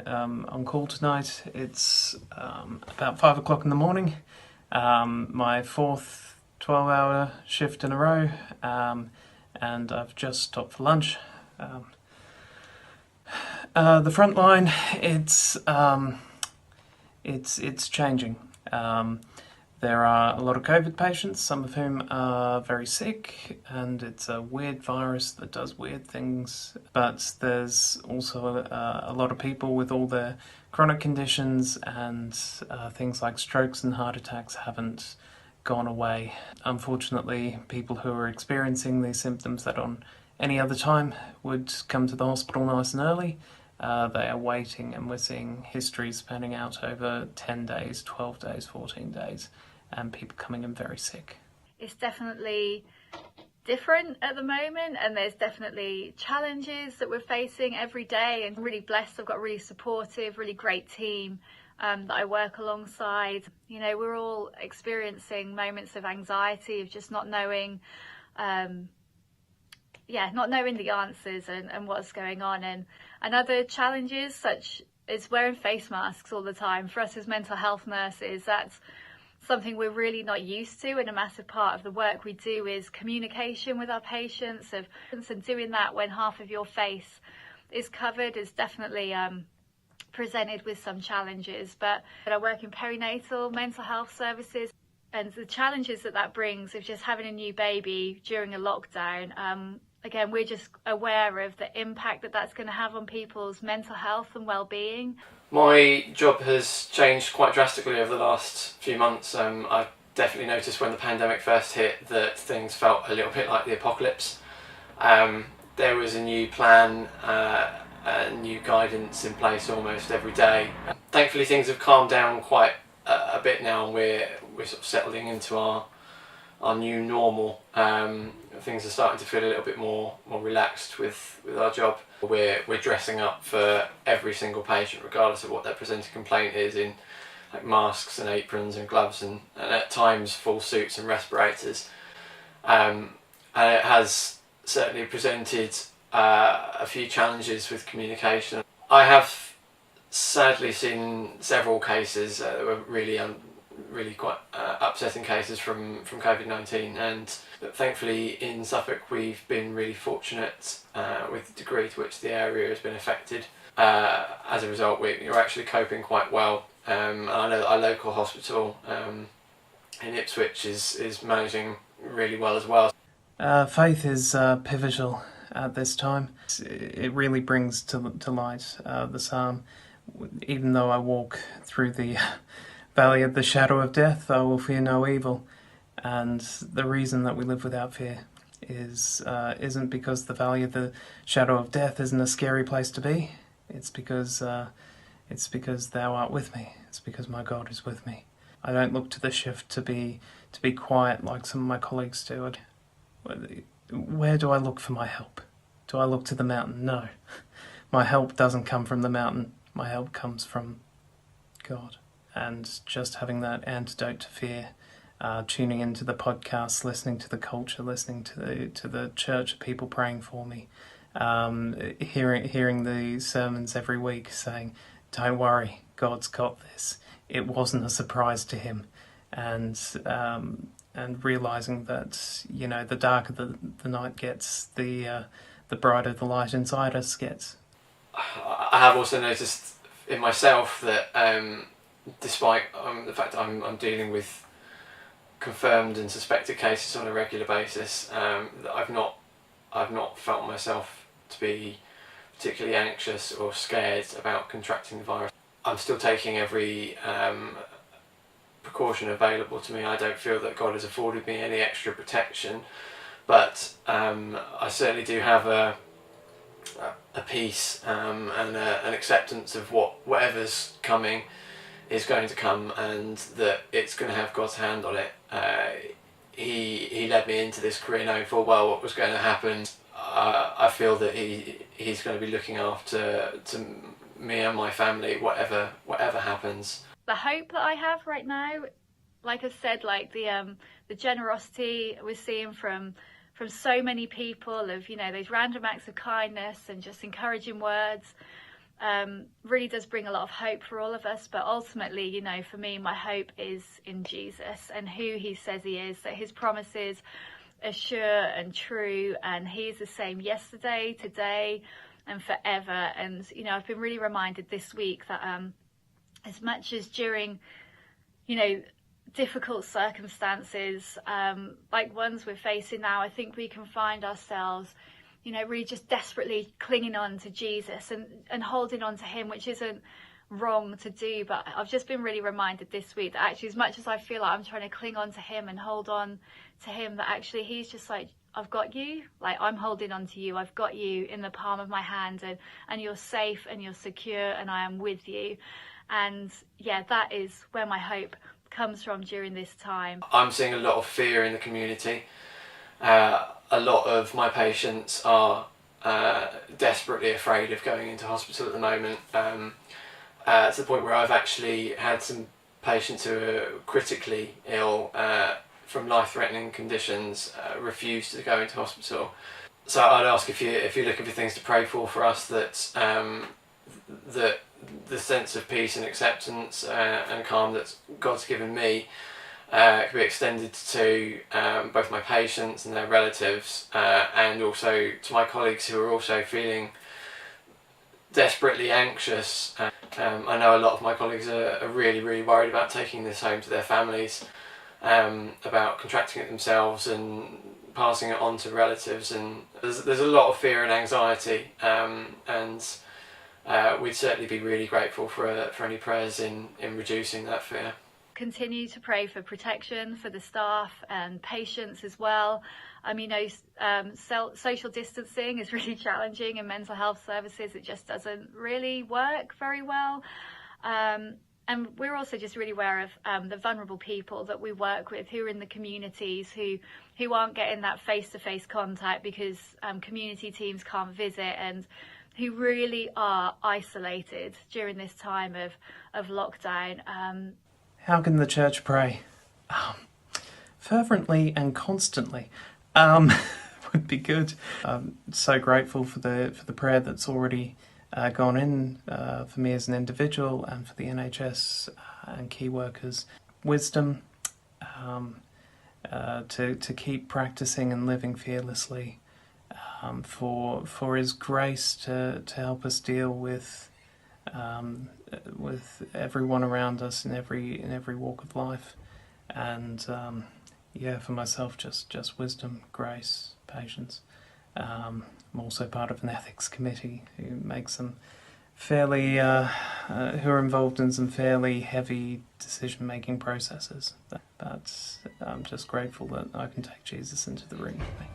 on call tonight. It's about 5 o'clock in the morning. My fourth 12-hour shift in a row, and I've just stopped for lunch. The FrontLine, it's changing. There are a lot of COVID patients, some of whom are very sick, and it's a weird virus that does weird things. But there's also a lot of people with all their chronic conditions, and things like strokes and heart attacks haven't gone away. Unfortunately, people who are experiencing these symptoms that on any other time would come to the hospital nice and early, they are waiting, and we're seeing histories panning out over 10 days, 12 days, 14 days, and people coming in very sick. It's definitely different at the moment, and there's definitely challenges that we're facing every day, and I'm really blessed. I've got a really supportive, really great team that I work alongside. You know, we're all experiencing moments of anxiety, of just not knowing not knowing the answers and what's going on, and other challenges such as wearing face masks all the time. For us as mental health nurses, that's something we're really not used to, and a massive part of the work we do is communication with our patients, and doing that when half of your face is covered is definitely presented with some challenges. But I work in perinatal mental health services, and the challenges that brings of just having a new baby during a lockdown, again, we're just aware of the impact that's going to have on people's mental health and well-being. My job has changed quite drastically over the last few months. I've definitely noticed when the pandemic first hit that things felt a little bit like the apocalypse. There was a new plan, new guidance in place almost every day. Thankfully things have calmed down quite a bit now, and we're sort of settling into our new normal. Things are starting to feel a little bit more relaxed with our job. We're dressing up for every single patient regardless of what their presenting complaint is, in like masks and aprons and gloves and at times full suits and respirators. And it has certainly presented a few challenges with communication. I have sadly seen several cases that were really quite upsetting cases from COVID-19, and thankfully in Suffolk we've been really fortunate with the degree to which the area has been affected. As a result, we're actually coping quite well, and I know that our local hospital in Ipswich is managing really well as well. Faith is pivotal at this time. It really brings to light the psalm, even though I walk through the valley of the shadow of death, I will fear no evil. And the reason that we live without fear isn't because the valley of the shadow of death isn't a scary place to be. It's because thou art with me. It's because my God is with me. I don't look to the shift to be quiet like some of my colleagues do. Where do I look for my help? Do I look to the mountain? No. My help doesn't come from the mountain. My help comes from God. And just having that antidote to fear, tuning into the podcasts, listening to the culture, listening to the church of people praying for me, hearing the sermons every week saying, "Don't worry, God's got this." It wasn't a surprise to him, and realizing that, you know, the darker the night gets, the brighter the light inside us gets. I have also noticed in myself that despite the fact that I'm dealing with confirmed and suspected cases on a regular basis, that I've not felt myself to be particularly anxious or scared about contracting the virus. I'm still taking every precaution available to me. I don't feel that God has afforded me any extra protection, but I certainly do have a peace and an acceptance of whatever's coming is going to come, and that it's going to have God's hand on it. He led me into this career knowing full well what was going to happen. I feel that he's going to be looking after me and my family, whatever happens. The hope that I have right now, like I said, like the generosity we're seeing from so many people, of, you know, those random acts of kindness and just encouraging words. really does bring a lot of hope for all of us. But ultimately, you know, for me, my hope is in Jesus and who he says he is, that his promises are sure and true, and he is the same yesterday, today, and forever. And, you know, I've been really reminded this week that as much as during, you know, difficult circumstances like ones we're facing now, I think we can find ourselves, you know, really just desperately clinging on to Jesus and holding on to him, which isn't wrong to do. But I've just been really reminded this week that actually, as much as I feel like I'm trying to cling on to him and hold on to him, that actually he's just like, I've got you, like I'm holding on to you, I've got you in the palm of my hand, and you're safe and you're secure and I am with you. And yeah, that is where my hope comes from during this time. I'm seeing a lot of fear in the community. A lot of my patients are desperately afraid of going into hospital at the moment, to the point where I've actually had some patients who are critically ill from life-threatening conditions refuse to go into hospital. So I'd ask if you're looking for things to pray for us, that that the sense of peace and acceptance and calm that God's given me can be extended to both my patients and their relatives, and also to my colleagues who are also feeling desperately anxious. I know a lot of my colleagues are really, really worried about taking this home to their families, about contracting it themselves and passing it on to relatives, and there's a lot of fear and anxiety, and we'd certainly be really grateful for any prayers in reducing that fear. Continue to pray for protection for the staff and patients as well. You know, social distancing is really challenging in mental health services. It just doesn't really work very well. And we're also just really aware of the vulnerable people that we work with who are in the communities who aren't getting that face-to-face contact because community teams can't visit, and who really are isolated during this time of lockdown. How can the church pray? Fervently and constantly would be good. I'm so grateful for the prayer that's already gone in for me as an individual and for the NHS and key workers. Wisdom to keep practicing and living fearlessly, for his grace to help us deal with everyone around us in every walk of life, and for myself just wisdom, grace, patience. I'm also part of an ethics committee who makes some fairly who are involved in some fairly heavy decision-making processes, but I'm just grateful that I can take Jesus into the room with me.